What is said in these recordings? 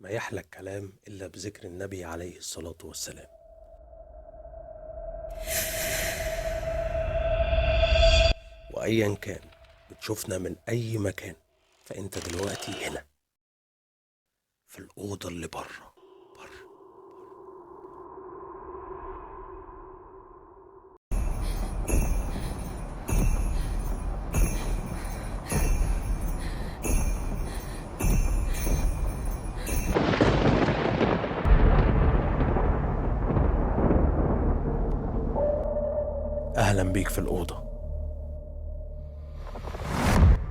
ما يحلى الكلام إلا بذكر النبي عليه الصلاة والسلام. وأيا كان بتشوفنا من أي مكان، فأنت دلوقتي هنا في الأوضة اللي بره. أهلا بيك في الأوضة.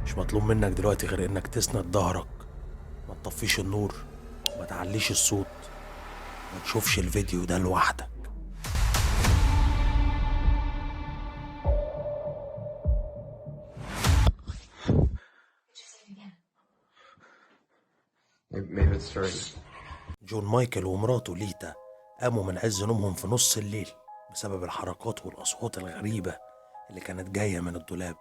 مش مطلوب منك دلوقتي غير إنك تسند ظهرك، ما تطفيش النور، ما تعليش الصوت، ما تشوفش الفيديو ده لوحدك. Maybe it's starting. جون مايكل ومراته ليتا قاموا من عز نومهم في نص الليل بسبب الحركات والأصوات الغريبة اللي كانت جاية من الدولاب،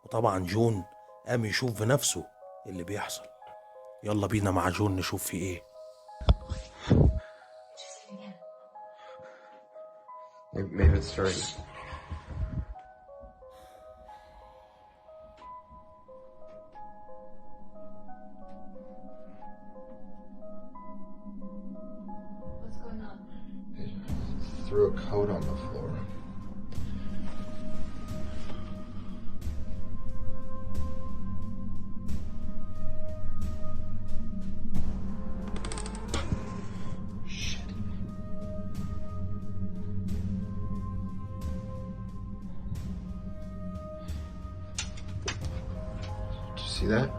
وطبعا جون قام يشوف بنفسه اللي بيحصل. يلا بينا مع جون نشوف في ايه. Maybe it's starting. What's going on? He threw a coat on the floor. Shit. Did you see that?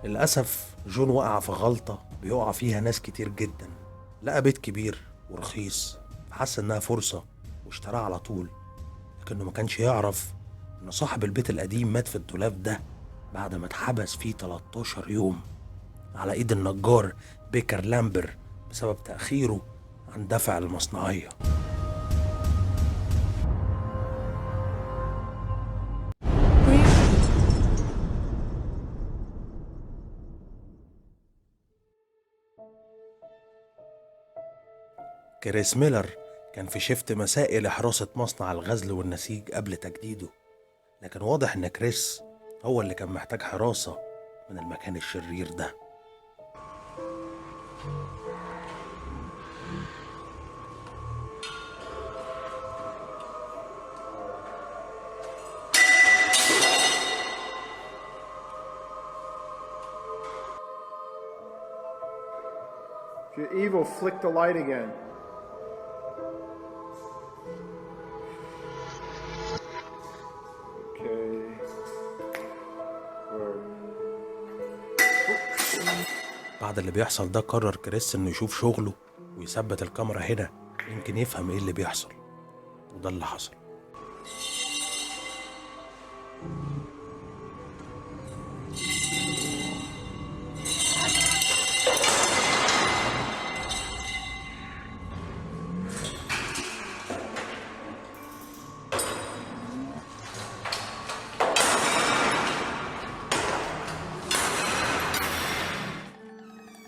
للأسف جون وقع في غلطة بيقع فيها ناس كتير جدا. لقى بيت كبير ورخيص فحس انها فرصة واشتراه على طول، لكنه ما كانش يعرف ان صاحب البيت القديم مات في الدولاب ده بعد ما اتحبس فيه 13 يوم على ايد النجار بيكر لامبر بسبب تأخيره عن دفع المصنعية. كريس ميلر كان في شيفت مسائي لحراسة مصنع الغزل والنسيج قبل تجديده، لكن واضح ان كريس هو اللي كان محتاج حراسة من المكان الشرير ده. If you're evil, flick the light again. Okay. Word. بعد اللي بيحصل ده قرر كريس انه يشوف شغله ويثبت الكاميرا هنا، يمكن يفهم ايه اللي بيحصل، وده اللي حصل.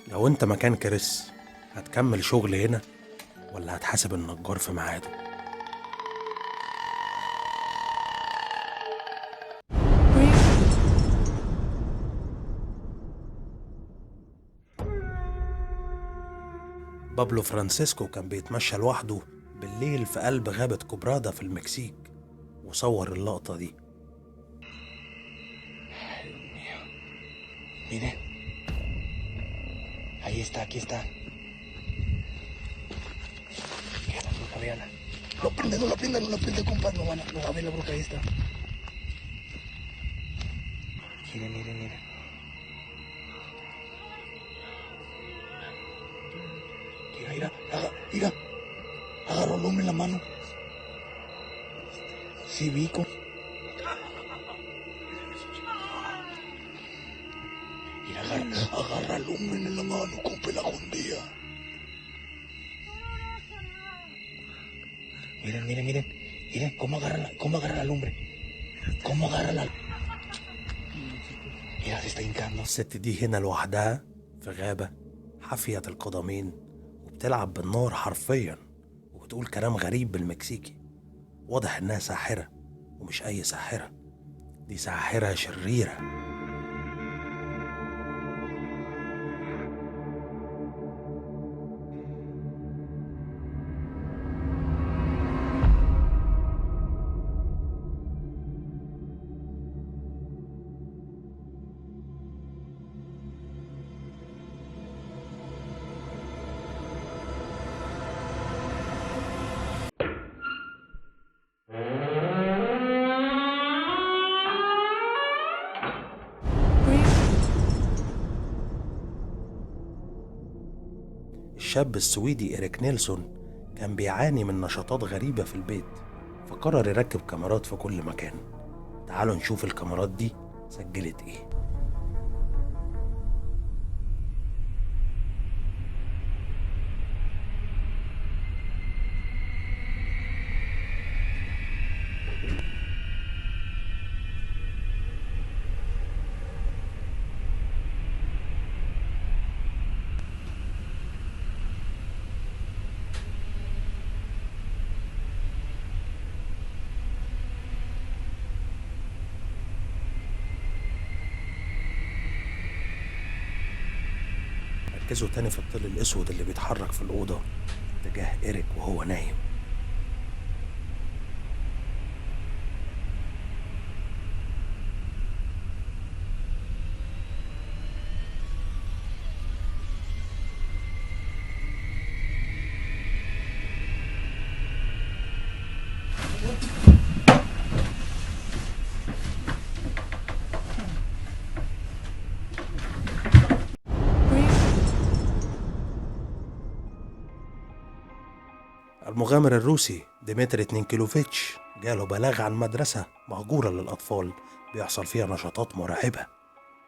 لو انت مكان كريس هتكمل شغل هنا ولا هتحاسب النجار في ميعاده؟ بابلو فرانسيسكو كان بيتمشى لوحده بالليل في قلب غابة كوبرادا في المكسيك وصور اللقطة دي. Mire, ahí está, aquí está. Vean la bruja, véanla. No prende, no la prenda, no la prenda, compa. No va a ver la bruja, ahí está. Miren, miren, miren. Mira, mira. Agarró el hombre en la mano. Sí, vi, Mira, agarra al hombre en la mano, compa, la jondía. Miren, miren, miren. Miren cómo agarra la lumbre. Cómo agarra la... Mira, se está hincando. الست دي هنا لوحدها في غابة حافية القدمين وبتلعب بالنار حرفيا، وبتقول كلام غريب بالمكسيكي. واضح انها ساحرة، ومش اي ساحرة، دي ساحرة شريرة. الشاب السويدي إريك نيلسون كان بيعاني من نشاطات غريبة في البيت، فقرر يركب كاميرات في كل مكان. تعالوا نشوف الكاميرات دي سجلت ايه. ركزوا تاني في الظل الأسود اللي بيتحرك في الأوضة تجاه إيريك وهو نايم. المغامر الروسي ديمتري تنينكيلوفيتش جاله بلاغ عن مدرسة مهجورة للأطفال بيحصل فيها نشاطات مرعبة،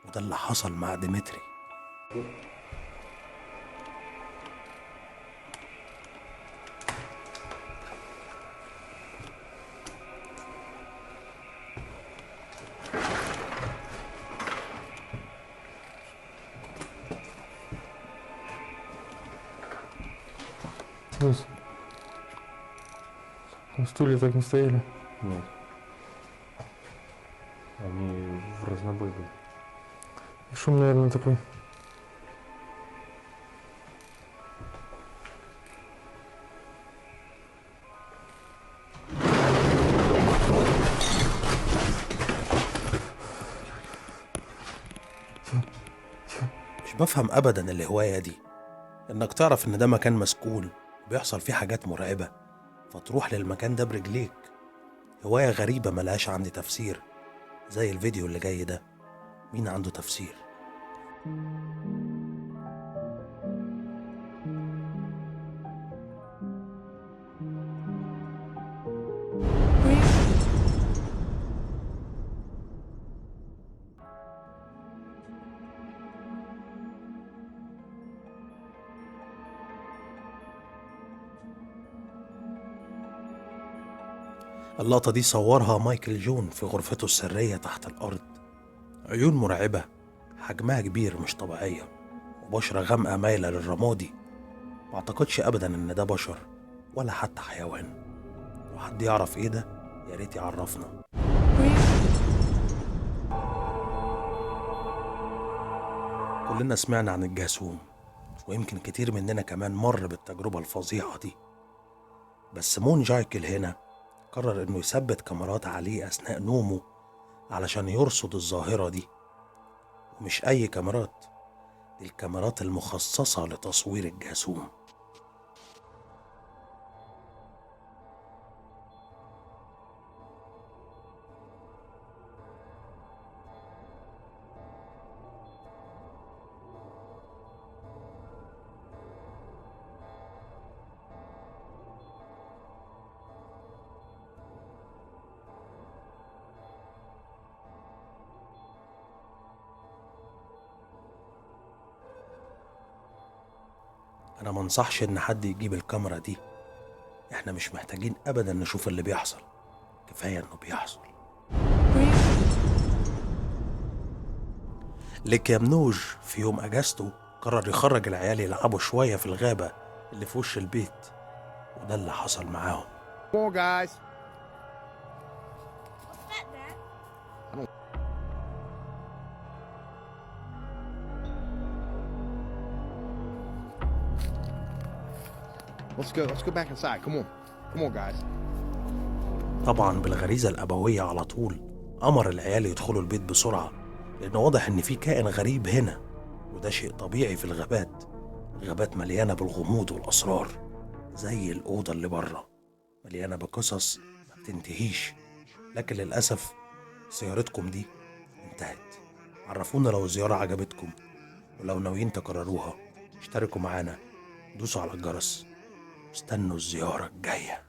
وده اللي حصل مع ديمتري. На стуле так не стояли. Нет. Они в разнобой были. И шум, наверное, такой. مش بفهم أبدا الهواية دي، إنك تعرف إن ده مكان مسكون وبيحصل فيه حاجات مرعبة فتروح للمكان ده برجليك. هواية غريبة ملهاش عندي تفسير، زي الفيديو اللي جاي ده. مين عنده تفسير؟ اللقطة دي صورها مايكل جون في غرفته السرية تحت الأرض. عيون مرعبة، حجمها كبير مش طبيعية، وبشرة غامقة مايلة للرمادي. معتقدش أبدا إن ده بشر ولا حتى حيوان. لو حد يعرف إيه ده ياريت يعرفنا. كلنا سمعنا عن الجاسوم، ويمكن كتير مننا كمان مر بالتجربة الفظيعة دي. بس مون جايكل هنا قرر إنه يثبت كاميرات عليه أثناء نومه علشان يرصد الظاهرة دي. ومش أي كاميرات، دي الكاميرات المخصصة لتصوير الجاسوم. أنا منصحش إن حد يجيب الكاميرا دي، احنا مش محتاجين ابدا نشوف اللي بيحصل، كفاية انه بيحصل. لكيمنوج في يوم اجازته قرر يخرج العيال يلعبوا شوية في الغابة اللي في وش البيت، وده اللي حصل معاهم. Come on, guys. Let's go back inside. Come on, guys. طبعا بالغريزة الأبوية على طول أمر العيال يدخلوا البيت بسرعة، لأنه واضح إن في كائن غريب هنا، وده شيء طبيعي في الغابات. الغابات مليانة بالغموض والأسرار، زي الأوضة اللي بره مليانة بقصص ما بتنتهيش. لكن للأسف زيارتكم دي انتهت. عرفونا لو الزيارة عجبتكم، ولو ناويين تكرروها اشتركوا معانا، دوسوا على الجرس، استنوا الزيارة الجاية.